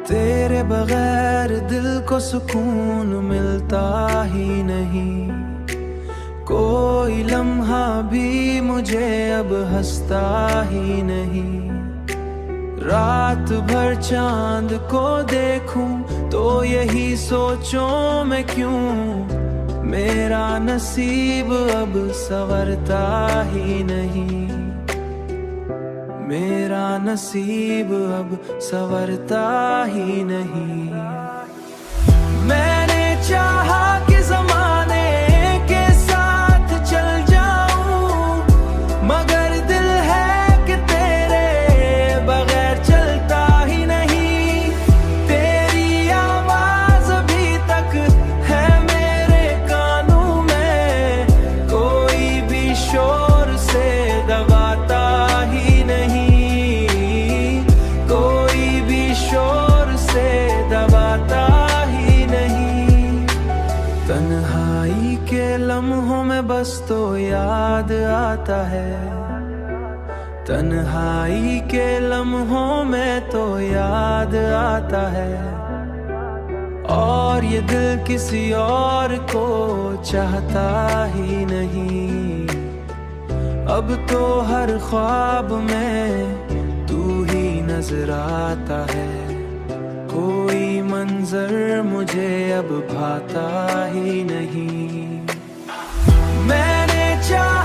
तेरे बगैर दिल को सुकून मिलता ही नहीं, कोई लम्हा भी मुझे अब हंसता ही नहीं। रात भर चांद को देखूं तो यही सोचूं मैं क्यों, मेरा नसीब अब संवरता ही नहीं, मेरा नसीब अब संवरता ही नहीं। मैंने चाहा कि ज़माने के साथ चल जाऊं, मगर दिल है कि तेरे बगैर चलता ही नहीं। तेरी आवाज़ अभी तक है मेरे कानों में, कोई भी शोर से दबाता ही नहीं, कोई भी शोर से दबाता ही नहीं। तन्हाई के लम्हों में बस तो याद आता है, तन्हाई के लम्हों में तो याद आता है। और ये दिल किसी और को चाहता ही नहीं, अब तो हर ख्वाब में तू ही नजर आता है। कोई मंजर मुझे अब भाता ही नहीं। मैंने चाहा